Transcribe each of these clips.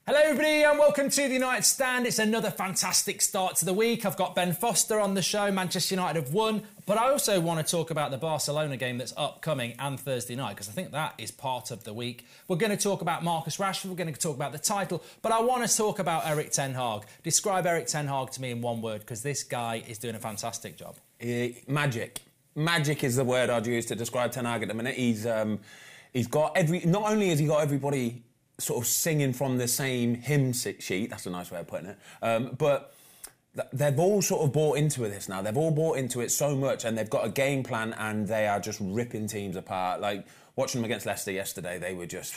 Hello everybody and welcome to the United Stand. It's another fantastic start to the week. I've got Ben Foster on the show. Manchester United have won, but I also want to talk about the Barcelona game that's upcoming and Thursday night because I think that is part of the week. We're going to talk about Marcus Rashford, we're going to talk about the title, but I want to talk about Erik ten Hag. Describe Erik ten Hag to me in one word because this guy is doing a fantastic job. Magic. Magic is the word I'd use to describe Ten Hag at the minute. He's got not only has he got everybody sort of singing from the same hymn sheet, that's a nice way of putting it, but they've all sort of bought into this now. They've all bought into it so much and they've got a game plan and they are just ripping teams apart. Like, watching them against Leicester yesterday, they were just...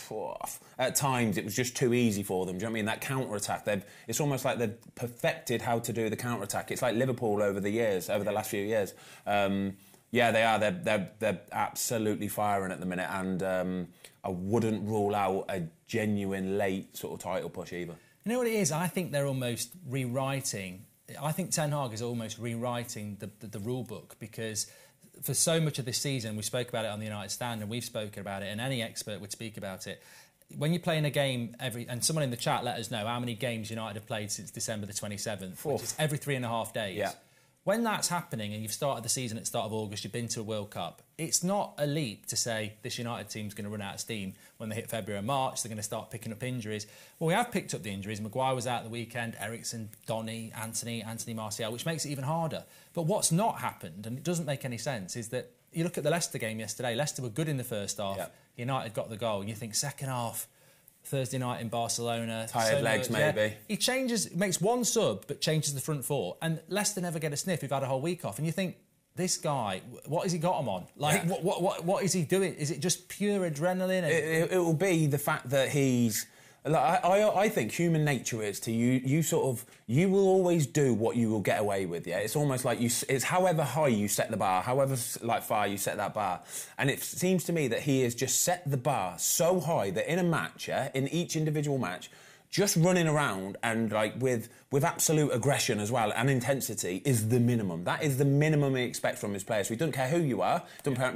at times, it was just too easy for them. Do you know what I mean? That counter-attack, it's almost like they've perfected how to do the counter-attack. It's like Liverpool over the last few years. Yeah, they are. They're absolutely firing at the minute and I wouldn't rule out a genuine late sort of title push either. You know what it is? I think they're almost rewriting... I think Ten Hag is almost rewriting the rule book because for so much of this season, we spoke about it on the United Stand and we've spoken about it and any expert would speak about it. When you're playing a game and someone in the chat let us know how many games United have played since December the 27th, which is every 3.5 days. Yeah. When that's happening and you've started the season at the start of August, you've been to a World Cup, it's not a leap to say this United team's going to run out of steam when they hit February and March, they're going to start picking up injuries. Well, we have picked up the injuries. Maguire was out the weekend, Eriksen, Donny, Anthony Martial, which makes it even harder. But what's not happened, and it doesn't make any sense, is that you look at the Leicester game yesterday, Leicester were good in the first half, United got the goal, and you think second half, Thursday night in Barcelona. Tired legs, maybe. Yeah. He makes one sub, but changes the front four. And Leicester never get a sniff. We've had a whole week off. And you think, this guy, what has he got him on? Like, what is he doing? Is it just pure adrenaline? It will be the fact that he's... Like, I think human nature is to you will always do what you will get away with, yeah? It's almost like it's however high you set the bar, however far you set that bar. And it seems to me that he has just set the bar so high that in a match, in each individual match, just running around and like with absolute aggression as well and intensity is the minimum. That is the minimum he expects from his players. So he doesn't care who you are.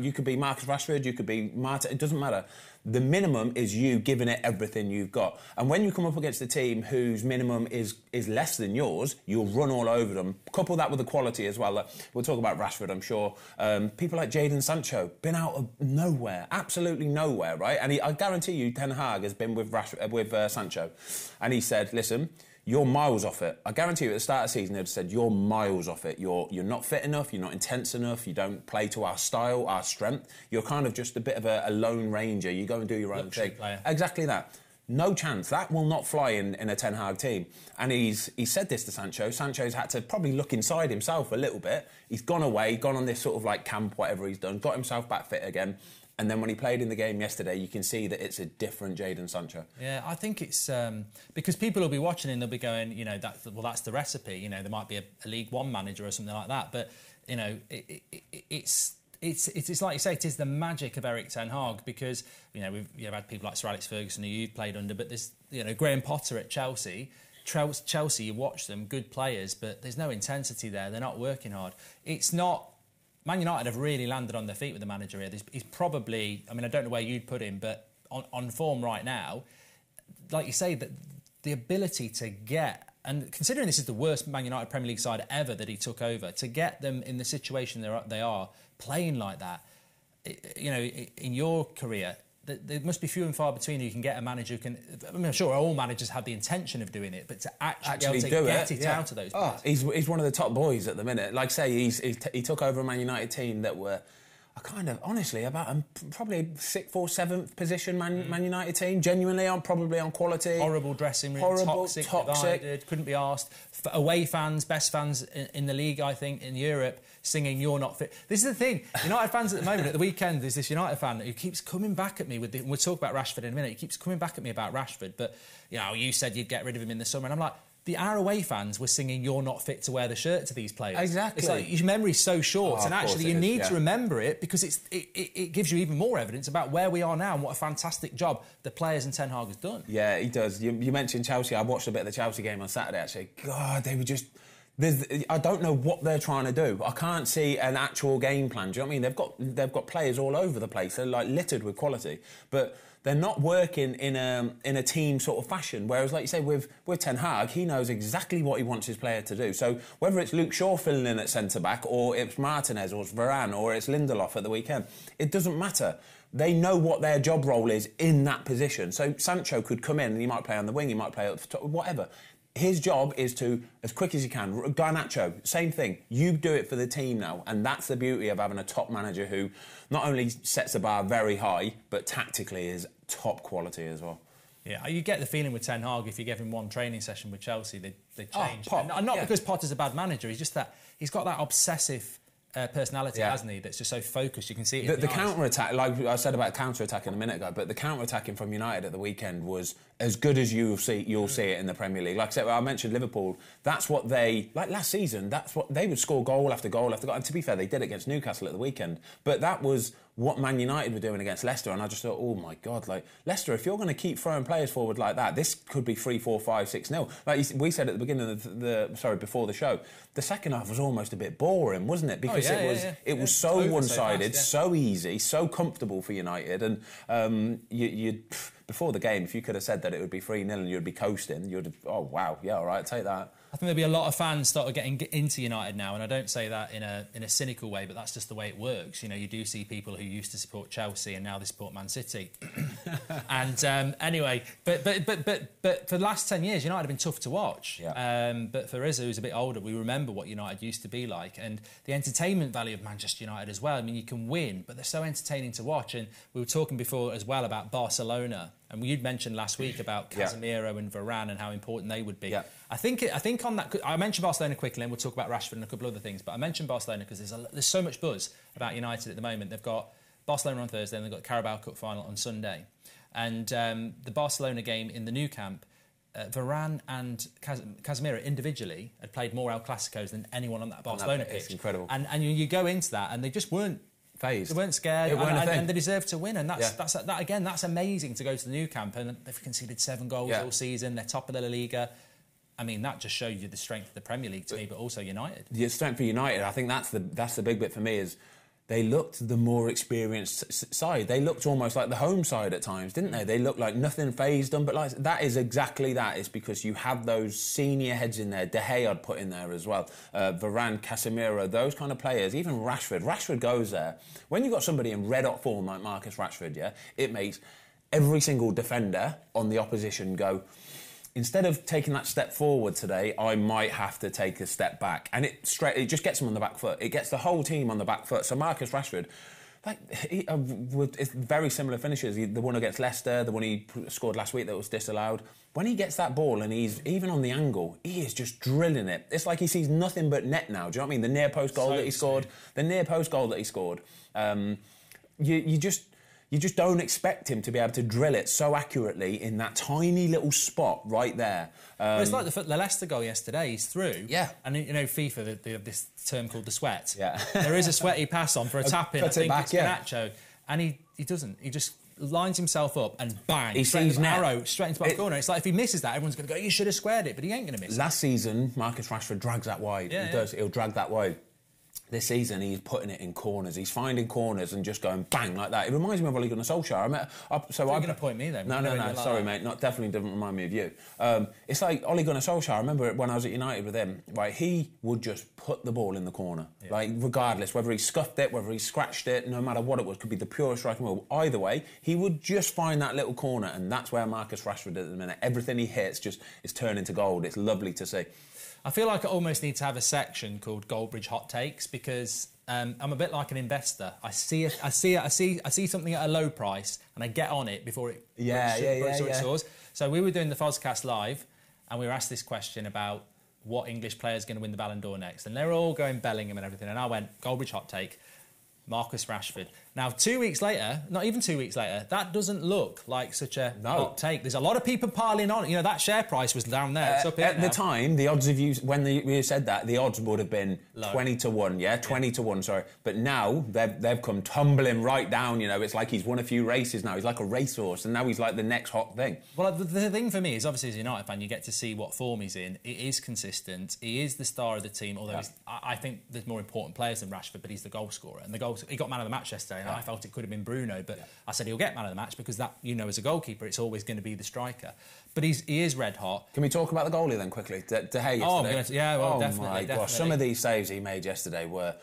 You could be Marcus Rashford, you could be Marta. It doesn't matter. The minimum is you giving it everything you've got. And when you come up against a team whose minimum is less than yours, you'll run all over them. Couple that with the quality as well. We'll talk about Rashford, I'm sure. People like Jadon Sancho, been out of nowhere, absolutely nowhere, right? And I guarantee you, Ten Hag has been with Sancho. And he said, listen, you're miles off it. I guarantee you at the start of the season, they'd said, you're miles off it. You're not fit enough, you're not intense enough, you don't play to our style, our strength. You're kind of just a bit of a lone ranger. You go and do your own thing. Player. Exactly that. No chance. That will not fly in a Ten Hag team. And he said this to Sancho. Sancho's had to probably look inside himself a little bit. He's gone away, gone on this sort of like camp, whatever he's done, got himself back fit again. And then when he played in the game yesterday, you can see that it's a different Jadon Sancho. Yeah, I think it's... because people will be watching and they'll be going, you know, that's the recipe. You know, there might be a League One manager or something like that. But, you know, it's like you say, it is the magic of Erik ten Hag because, you know, you've had people like Sir Alex Ferguson who you've played under, but there's, you know, Graham Potter at Chelsea. Chelsea, you watch them, good players, but there's no intensity there. They're not working hard. It's not... Man United have really landed on their feet with the manager here. He's probably... I mean, I don't know where you'd put him, but on form right now, like you say, the ability to get... And considering this is the worst Man United Premier League side ever that he took over, to get them in the situation they are, playing like that, you know, in your career... There must be few and far between who you can get a manager who can... I mean, I'm sure all managers have the intention of doing it, but to actually be able to get it out of those players. He's one of the top boys at the minute. Like, say, he took over a Man United team that were... kind of, honestly, about probably 6th or 7th position Man United team. Genuinely, probably on quality. Horrible dressing room, toxic, divided, couldn't be asked. Away fans, best fans in the league, I think, in Europe, singing "You're Not Fit." This is the thing. United fans at the moment, at the weekend, there's this United fan who keeps coming back at me with... we'll talk about Rashford in a minute. He keeps coming back at me about Rashford, but, you know, you said you'd get rid of him in the summer. And I'm like... Our away fans were singing "You're not fit to wear the shirt" to these players. Exactly. It's like your memory's so short, and actually you need to remember it because it gives you even more evidence about where we are now and what a fantastic job the players and Ten Hag has done. Yeah, he does. You mentioned Chelsea. I watched a bit of the Chelsea game on Saturday, actually. God, they were just... I don't know what they're trying to do. I can't see an actual game plan. Do you know what I mean? They've got players all over the place. They're like littered with quality. But they're not working in a team sort of fashion. Whereas, like you say, with Ten Hag, he knows exactly what he wants his player to do. So whether it's Luke Shaw filling in at centre-back, or it's Martinez, or it's Varane, or it's Lindelof at the weekend, it doesn't matter. They know what their job role is in that position. So Sancho could come in and he might play on the wing, he might play up the top, whatever. His job is to, as quick as he can, Garnacho, same thing. You do it for the team now. And that's the beauty of having a top manager who not only sets the bar very high, but tactically is top quality as well. Yeah, you get the feeling with Ten Hag, if you give him one training session with Chelsea, they change. Pop, and not because Potter's a bad manager, he's just that he's got that obsessive personality, hasn't he? That's just so focused. You can see it. The counter-attack, like I said about counter-attacking a minute ago, but the counter-attacking from United at the weekend was as good as you'll see it in the Premier League. Like I said, I mentioned Liverpool. That's what they, like last season, that's what they would score goal after goal after goal. And to be fair, they did it against Newcastle at the weekend. But that was what Man United were doing against Leicester. And I just thought, oh my God, like Leicester, if you're going to keep throwing players forward like that, this could be 3-4-5, 6-0. Like we said at the beginning of before the show, the second half was almost a bit boring, wasn't it? Because it was so one-sided, so easy, so comfortable for United. And you before the game, if you could have said that it would be 3-0 and you'd be coasting, you'd have, oh wow, yeah, all right, take that. I think there'll be a lot of fans started getting into United now, and I don't say that in a cynical way, but that's just the way it works. You know, you do see people who used to support Chelsea and now they support Man City. And anyway, but for the last 10 years, United have been tough to watch. Yeah. But for us, who's a bit older, we remember what United used to be like, and the entertainment value of Manchester United as well. I mean, you can win, but they're so entertaining to watch. And we were talking before as well about Barcelona. And you'd mentioned last week about Casemiro and Varane and how important they would be. Yeah. I think on that, I mentioned Barcelona quickly, and we'll talk about Rashford and a couple of other things. But I mentioned Barcelona because there's so much buzz about United at the moment. They've got Barcelona on Thursday, and they've got the Carabao Cup final on Sunday. And the Barcelona game in the Nou Camp, Varane and Casemiro individually had played more El Clasicos than anyone on that Barcelona pitch. It's incredible. And you go into that, and they just weren't phased. They weren't scared, and they deserved to win. And that's amazing to go to the Nou Camp, and they've conceded 7 goals all season. They're top of the La Liga. I mean, that just shows you the strength of the Premier League to me, but also United. The strength for United, I think that's the big bit for me is they looked the more experienced side. They looked almost like the home side at times, didn't they? They looked like nothing fazed them, but like that is exactly that. It's because you have those senior heads in there. De Gea I'd put in there as well. Varane, Casemiro, those kind of players. Even Rashford. Rashford goes there. When you've got somebody in red-hot form like Marcus Rashford, it makes every single defender on the opposition go, instead of taking that step forward today, I might have to take a step back. And it just gets them on the back foot. It gets the whole team on the back foot. So Marcus Rashford, it's very similar finishes. The one against Leicester, the one he scored last week that was disallowed. When he gets that ball and he's even on the angle, he is just drilling it. It's like he sees nothing but net now. Do you know what I mean? The near post goal that he scored. The near post goal that he scored. You just don't expect him to be able to drill it so accurately in that tiny little spot right there. Well, it's like the Leicester goal yesterday. He's through. Yeah. And, you know, FIFA, they have this term called the sweat. Yeah. There is a sweaty pass on for a tap-in. I think it's Garnacho. And he doesn't. He just lines himself up and bang. He sees net. Arrow straight into the back corner. It's like if he misses that, everyone's going to go, you should have squared it, but he ain't going to miss it. Last season, Marcus Rashford drags that wide. Yeah, he does. He'll drag that wide. This season, he's putting it in corners. He's finding corners and just going bang like that. It reminds me of Ole Gunnar Solskjaer. You're going to point me, though. No. Sorry, mate. Definitely doesn't remind me of you. It's like Ole Gunnar Solskjaer. I remember when I was at United with him, right, he would just put the ball in the corner. Yeah. Like, regardless, whether he scuffed it, whether he scratched it, no matter what it was, could be the purest striking ball. Either way, he would just find that little corner, and that's where Marcus Rashford is at the minute. Everything he hits just is turning to gold. It's lovely to see. I feel like I almost need to have a section called Goldbridge Hot Takes because I'm a bit like an investor. I see something at a low price and I get on it before it soars. So we were doing the Fozcast live and we were asked this question about what English player is going to win the Ballon d'Or next, and they were all going Bellingham and everything, and I went Goldbridge Hot Take, Marcus Rashford. Now, 2 weeks later, not even 2 weeks later, that doesn't look like such a hot take. There's a lot of people piling on. You know, that share price was down there. It's up here at the time, the odds of you, when you said that, the odds would have been low. 20 to 1, 20 to 1, sorry. But now, they've come tumbling right down, you know. It's like he's won a few races now. He's like a racehorse, and now he's like the next hot thing. Well, the thing for me is, obviously, as a United fan, you get to see what form he's in. It is consistent. He is the star of the team, although I think there's more important players than Rashford, but he's the goal scorer. And he got man of the match yesterday. I felt it could have been Bruno, but I said he'll get man of the match because that, as a goalkeeper, it's always going to be the striker. But he is red hot. Can we talk about the goalie then quickly? De Gea yesterday. Definitely. Some of these saves he made yesterday were...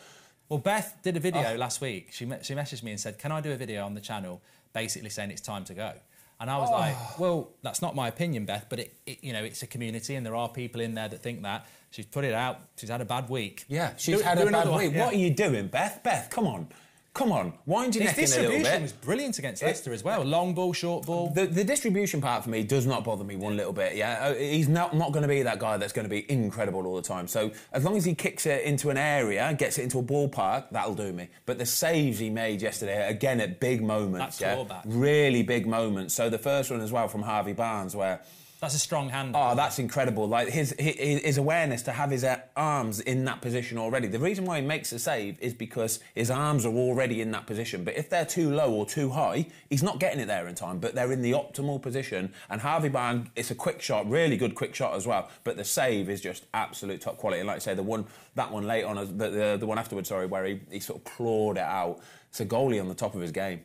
Well, Beth did a video last week. She messaged me and said, can I do a video on the channel basically saying it's time to go? And I was like, well, that's not my opinion, Beth, but it's a community and there are people in there that think that. She's put it out. She's had a bad week. Yeah, she's had a bad week. Yeah. What are you doing, Beth? Beth, come on. Come on, wind your neck in a little bit. His distribution was brilliant against Leicester as well. Long ball, short ball. The distribution part for me does not bother me one little bit, He's not going to be that guy that's going to be incredible all the time. So as long as he kicks it into an area, gets it into a ballpark, that'll do me. But the saves he made yesterday, again, at big moments. Really big moments. So the first one as well from Harvey Barnes where... That's a strong hand. Oh, that's incredible. Like his awareness to have his arms in that position already. The reason why he makes a save is because his arms are already in that position. But if they're too low or too high, he's not getting it there in time. But they're in the optimal position. And Harvey Barnes, it's a quick shot, really good quick shot as well. But the save is just absolute top quality. And like I say, that one late on, the one afterwards, where he sort of clawed it out. It's a goalie on the top of his game.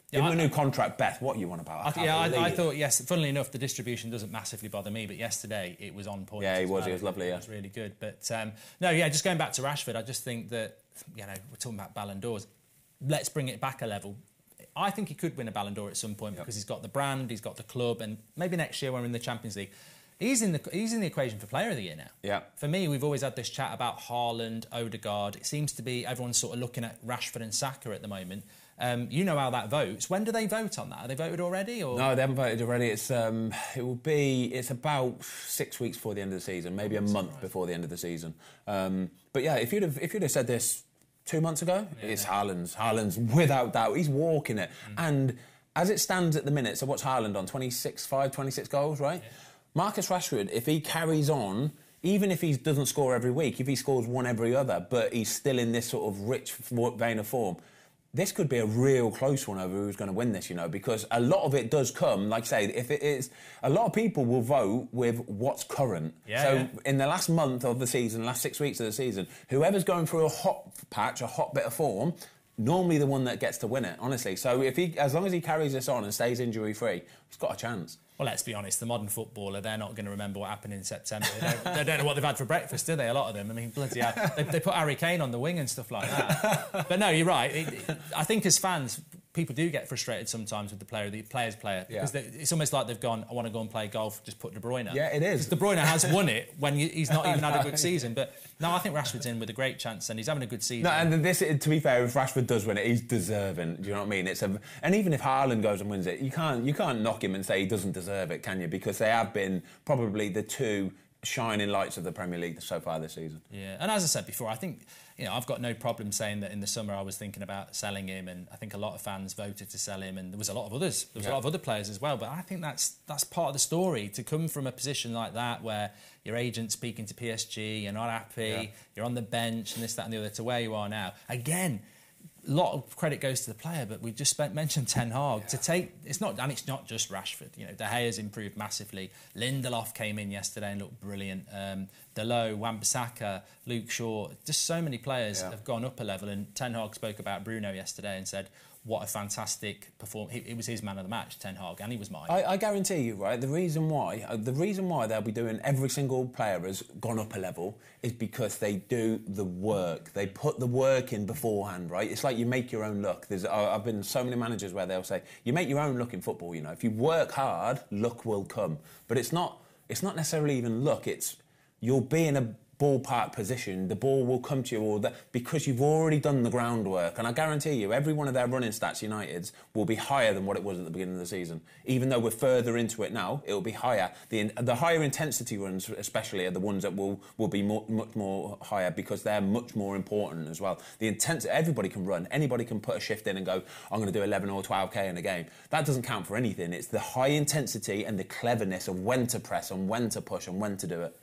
Give him a new contract, Beth. What you want about? I thought, yes, funnily enough, the distribution doesn't massively bother me, but yesterday it was on point. Yeah, he was lovely, It was really good. But, just going back to Rashford, I just think that, we're talking about Ballon d'Ors. Let's bring it back a level. I think he could win a Ballon d'Or at some point because he's got the brand, he's got the club, and maybe next year when we're in the Champions League, he's in the equation for Player of the Year now. Yeah. For me, we've always had this chat about Haaland, Odegaard. It seems to be everyone's sort of looking at Rashford and Saka at the moment. You know how that votes. When do they vote on that? Are they voted already? Or? No, they haven't voted already. It's about 6 weeks before the end of the season, maybe a month before the end of the season. But yeah, if you'd have said this 2 months ago, it's Haaland's. Haaland's without doubt. He's walking it. And as it stands at the minute, so what's Haaland on? 26 goals, right? Yeah. Marcus Rashford, if he carries on, even if he doesn't score every week, if he scores one every other, but he's still in this sort of rich vein of form, this could be a real close one over who's going to win this, because a lot of it does come, like I say, if it is, a lot of people will vote with what's current. In the last month of the season, last 6 weeks of the season, whoever's going through a hot patch, a hot bit of form, normally the one that gets to win it, honestly. So as long as he carries this on and stays injury-free, he's got a chance. Well, let's be honest, the modern footballer, they're not going to remember what happened in September. They don't know what they've had for breakfast, do they, a lot of them? I mean, bloody hell. They put Harry Kane on the wing and stuff like that. But no, you're right. I think as fans, people do get frustrated sometimes with the player's player, because it's almost like they've gone, I want to go and play golf, just put De Bruyne. Yeah, it is. Because De Bruyne has won it when he's not even had a good season. But no, I think Rashford's in with a great chance and he's having a good season. No, and this, to be fair, if Rashford does win it, he's deserving. Do you know what I mean? And even if Haaland goes and wins it, you can't knock him and say he doesn't deserve it, can you? Because they have been probably the two shining lights of the Premier League so far this season. Yeah, and as I said before, I think I've got no problem saying that in the summer I was thinking about selling him, and I think a lot of fans voted to sell him, and there was a lot of others. There was a lot of other players as well, but I think that's part of the story, to come from a position like that where your agent's speaking to PSG, you're not happy, you're on the bench, and this, that, and the other, to where you are now. Again, a lot of credit goes to the player, but we just mentioned Ten Hag to take. It's not just Rashford. De Gea's improved massively. Lindelof came in yesterday and looked brilliant. Dalot, Wan-Bissaka, Luke Shaw. Just so many players have gone up a level. And Ten Hag spoke about Bruno yesterday and said, what a fantastic performance. It was his man of the match, Ten Hag, and he was mine. I guarantee you, right, the reason why they'll be doing every single player has gone up a level is because they do the work. They put the work in beforehand, right? It's like you make your own luck. I've been so many managers where they'll say, you make your own luck in football, If you work hard, luck will come. But it's not necessarily even luck. It's you'll be in a ballpark position, the ball will come to you because you've already done the groundwork. And I guarantee you, every one of their running stats, United's, will be higher than what it was at the beginning of the season. Even though we're further into it now, it will be higher. The higher intensity runs, especially, are the ones that will be much more higher because they're much more important as well. The intensity, everybody can run, anybody can put a shift in and go, I'm going to do 11 or 12k in a game. That doesn't count for anything. It's the high intensity and the cleverness of when to press and when to push and when to do it.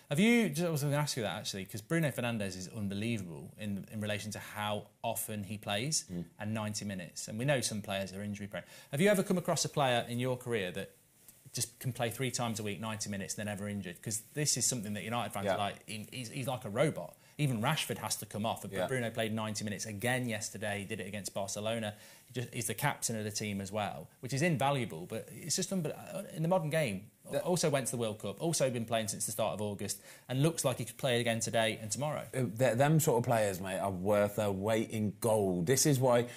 I was going to ask you that, actually, because Bruno Fernandez is unbelievable in relation to how often he plays and 90 minutes. And we know some players are injury prone. Have you ever come across a player in your career that just can play 3 times a week, 90 minutes, and they're never injured? Because this is something that United fans are like, he's like a robot. Even Rashford has to come off. But Yeah. Bruno played 90 minutes again yesterday. He did it against Barcelona. He's the captain of the team as well, which is invaluable. But it's just in the modern game. Also went to the World Cup. Also been playing since the start of August, and looks like he could play again today and tomorrow. Them sort of players, mate, are worth their weight in gold. This is why,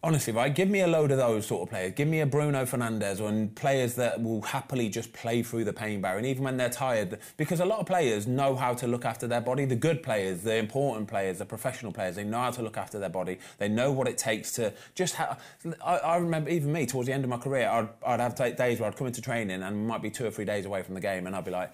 honestly, right, give me a load of those sort of players. Give me a Bruno Fernandez and players that will happily just play through the pain barrier, and even when they're tired, because a lot of players know how to look after their body. The good players, the important players, the professional players, they know how to look after their body. They know what it takes to just I remember even me, towards the end of my career, I'd have days where I'd come into training and might be 2 or 3 days away from the game, and I'd be like,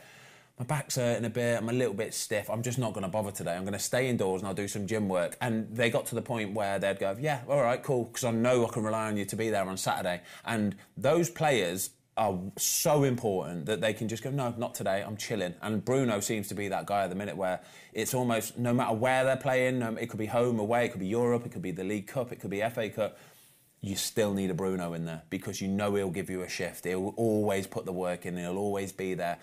my back's hurting a bit, I'm a little bit stiff, I'm just not going to bother today, I'm going to stay indoors and I'll do some gym work. And they got to the point where they'd go, yeah, all right, cool, because I know I can rely on you to be there on Saturday. And those players are so important that they can just go, no, not today, I'm chilling. And Bruno seems to be that guy at the minute where it's almost, no matter where they're playing, it could be home, away, it could be Europe, it could be the League Cup, it could be FA Cup, you still need a Bruno in there, because you know he'll give you a shift. He'll always put the work in. He'll always be there.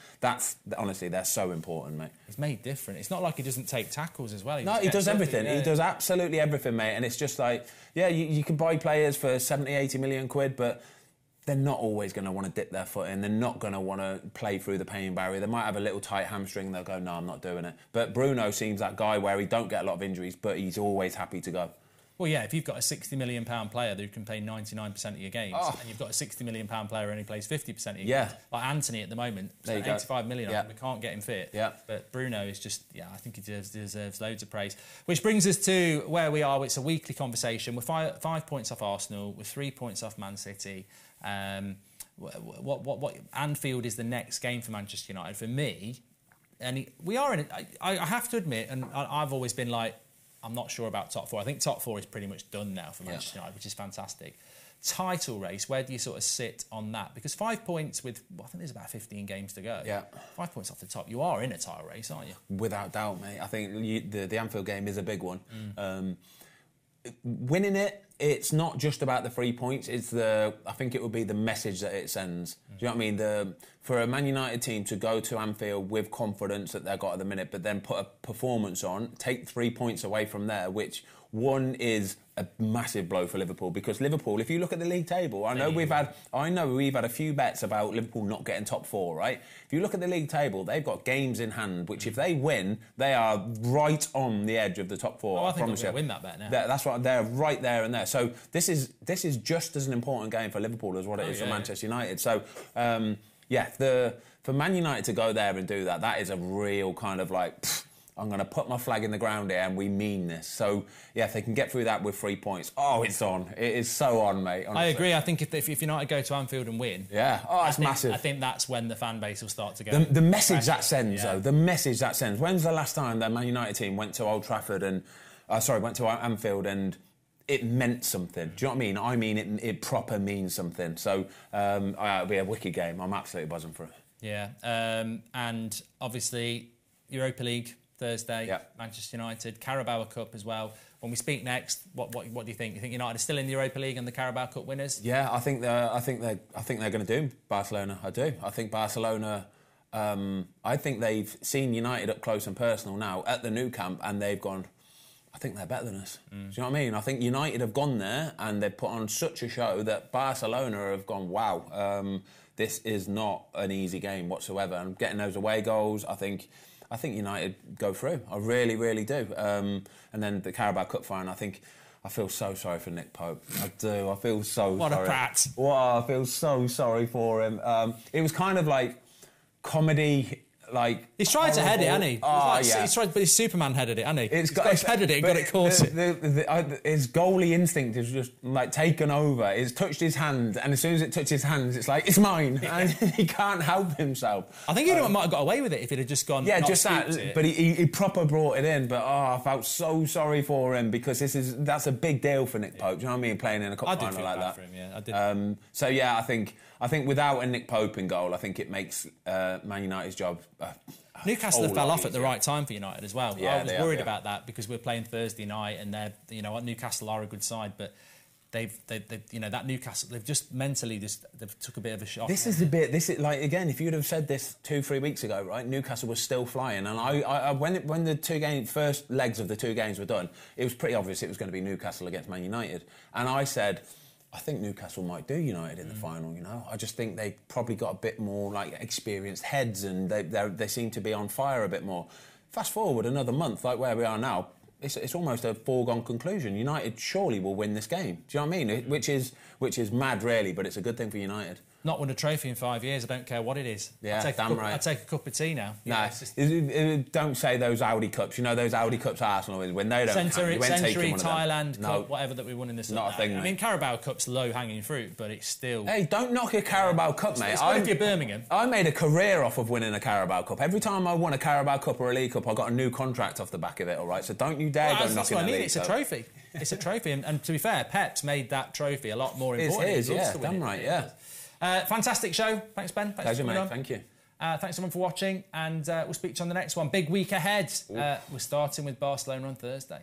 Honestly, they're so important, mate. He's made different. It's not like he doesn't take tackles as well. He does everything. He does absolutely everything, mate. And it's just like, yeah, you can buy players for 70, 80 million quid, but they're not always going to want to dip their foot in. They're not going to want to play through the pain barrier. They might have a little tight hamstring. They'll go, no, I'm not doing it. But Bruno seems that guy where he don't get a lot of injuries, but he's always happy to go. Well, yeah, if you've got a £60 million player who can play 99% of your games, and you've got a £60 million player who only plays 50% of your games, like Anthony at the moment, so 85 million, we can't get him fit. Yeah. But Bruno is just, I think he deserves loads of praise. Which brings us to where we are. It's a weekly conversation. We're 5 points off Arsenal, we're 3 points off Man City. What Anfield is the next game for Manchester United. For me, and we are in it. I have to admit, and I've always been like, I'm not sure about top 4. I think top 4 is pretty much done now for Manchester United, which is fantastic. Title race, where do you sort of sit on that? Because 5 points with, I think there's about 15 games to go. Yeah. 5 points off the top. You are in a title race, aren't you? Without doubt, mate. I think the Anfield game is a big one. Winning it, it's not just about the 3 points. I think it would be the message that it sends. Do you know what I mean? For a Man United team to go to Anfield with confidence that they've got at the minute, but then put a performance on, take 3 points away from there, which one is a massive blow for Liverpool, because Liverpool, if you look at the league table, I know we've had a few bets about Liverpool not getting top 4, right? If you look at the league table, they've got games in hand, which if they win, they are right on the edge of the top 4. Oh, I think they're going to win that bet now. That's right, they're right there and there. So this is just as an important game for Liverpool as what it is for Manchester United. So for Man United to go there and do that, that is a real kind of like, I'm going to put my flag in the ground here and we mean this. So, yeah, if they can get through that with 3 points, it's on. It is so on, mate. Honestly. I agree. I think if United go to Anfield and win... Yeah. Oh, massive. I think that's when the fan base will start to go... The message that sends, though. The message that sends. When's the last time the Man United team went to Old Trafford and... went to Anfield and it meant something? Do you know what I mean? I mean, it proper means something. So, it'll be a wicked game. I'm absolutely buzzing for it. Yeah. And, obviously, Europa League... Thursday, Manchester United, Carabao Cup as well. When we speak next, what do you think? You think United are still in the Europa League and the Carabao Cup winners? Yeah, I think they're going to do Barcelona. I do. I think Barcelona. I think they've seen United up close and personal now at the Nou Camp, and they've gone, I think they're better than us. Do you know what I mean? I think United have gone there and they've put on such a show that Barcelona have gone, wow, this is not an easy game whatsoever. And getting those away goals, I think United go through. I really, really do. And then the Carabao Cup final, I feel so sorry for Nick Pope. I do. I feel so sorry. What a prat. Wow, I feel so sorry for him. It was kind of like comedy... he's tried to head it, hasn't he? He's tried, but his Superman headed it, hasn't he? He's headed it and got it caught. His goalie instinct is just taken over. It's touched his hand, and as soon as it touches his hands, it's like, it's mine, and he can't help himself. I think he might have got away with it if he'd have just gone. Yeah, just that. But he proper brought it in. But I felt so sorry for him, because that's a big deal for Nick Pope. Do you know what I mean? Playing in a cup final like that. For him, yeah, I did. So yeah, I think without a Nick Pope in goal, I think it makes Man United's job. Newcastle fell off at the right time for United as well. Yeah, I was worried about that because we're playing Thursday night, and Newcastle are a good side, but they've you know, that Newcastle, they've just mentally they've took a bit of a shock. This is the bit. This is like, again, if you'd have said this 2-3 weeks ago, right? Newcastle was still flying, and when the first legs of the 2 games were done, it was pretty obvious it was going to be Newcastle against Man United, and I said, I think Newcastle might do United in the final, you know. I just think they probably got a bit more like experienced heads, and they seem to be on fire a bit more. Fast forward another month, like where we are now, it's almost a foregone conclusion. United surely will win this game. Do you know what I mean? Which is mad, really, but it's a good thing for United. Not won a trophy in 5 years. I don't care what it is. Yeah, right. I'd take a cup of tea now. No, don't say those Audi Cups. You know those Audi Cups Arsenal win. They don't. Century, Thailand Cup, whatever that we won in this. Not a thing, mate. I mean, Carabao Cup's low-hanging fruit, but it's still. Hey, don't knock a Carabao Cup, mate. It's good if you're Birmingham. I made a career off of winning a Carabao Cup. Every time I won a Carabao Cup or a League Cup, I got a new contract off the back of it. All right, so don't you dare go knocking That's what I mean. It's a trophy. It's a trophy, and to be fair, Pep's made that trophy a lot more important. It is, yeah, damn right, yeah. Fantastic show. Thanks, Ben. Thanks Pleasure, for coming mate. on. Thank you. Thanks, everyone, for watching, and we'll speak to you on the next one. Big week ahead. We're starting with Barcelona on Thursday.